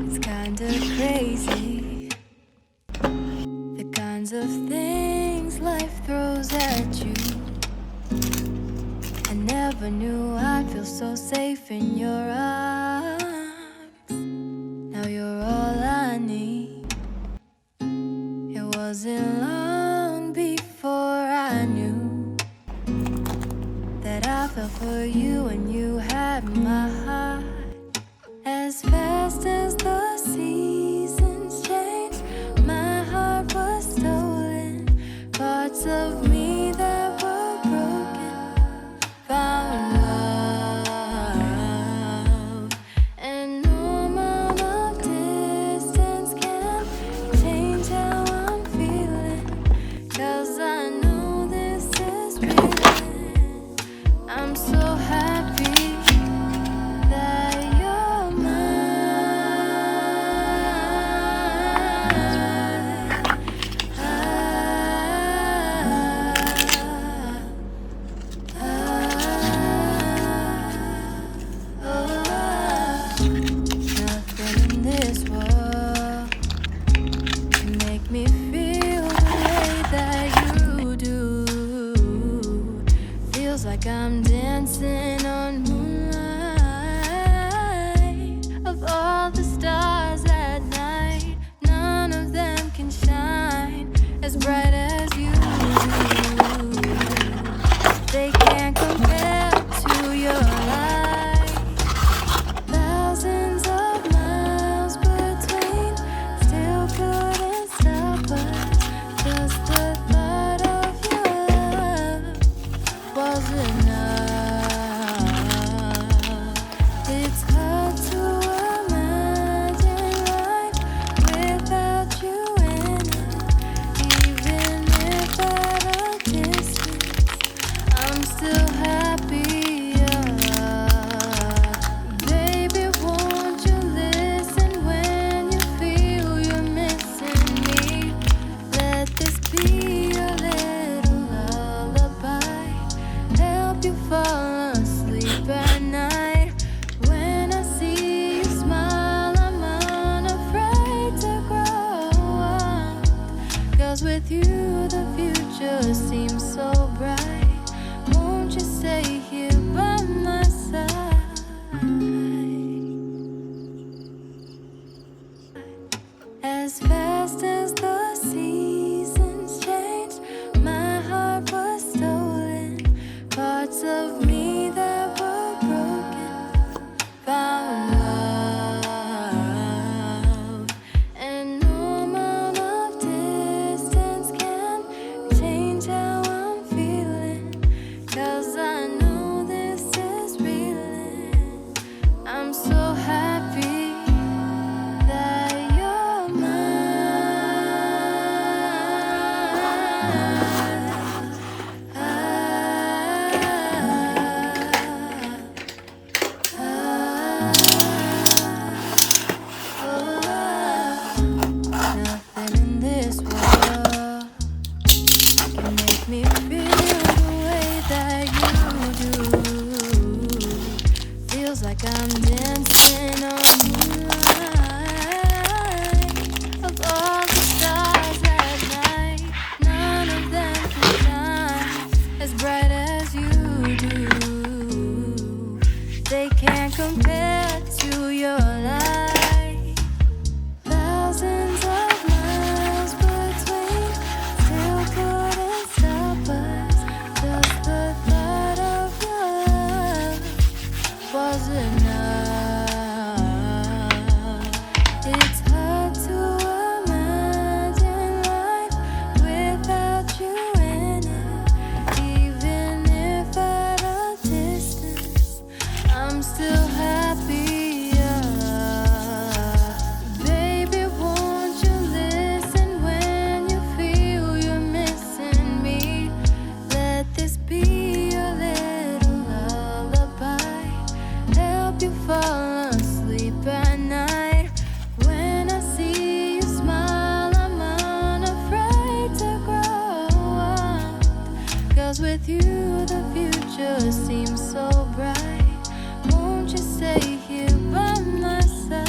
It's kinda crazy, the kinds of things life throws at you. I never knew I'd feel so safe in your arms. Now you're all I need. It wasn't long before I knew that I fell for you and you had my heart. As fast as the seasons changed, my heart was stolen. Parts of me that were broken found love. And no amount of distance can change how I'm feeling, 'cause I know this is real. I'm so happy that you're nothing in this world can make me feel the way that you do. Feels like I'm dancing on moonlight. Of all the stars at night, none of them can shine as bright as you do. They can't compare to your light. Thousands of miles between, still couldn't stop us. Just the thought of your love was enough. It's hard to imagine life without you in it. Even if at a distance, I'm still happier. Baby, won't you listen when you feel you're missing me? Let this be a little lullaby, help you fall asleep at night. When I see you smile, I'm unafraid to grow up, 'cause with you the future seems so bright. Won't you stay here by my side? As fast as the seasons changed, my heart was stolen. Parts of me that were broken found love. And no amount of distance can change how I'm feeling, 'cause I know this is real. I'm so happy that you're nothing in this world can make me feel the way that you do. Feels like I'm dancing on moonlight. Of all the stars at night, none of them can shine as bright as you do. They can't compare to your light. Thousands of miles between, still couldn't stop us. Just the thought of your love was enough. It's hard to imagine life without you in it. Even if at a distance, I'm still happier. Baby, won't you listen when you feel you're missing me? Let this be a little lullaby, help you fall asleep at night. When I see you smile, I'm unafraid With you, the future seems so bright. Won't you stay here by my side?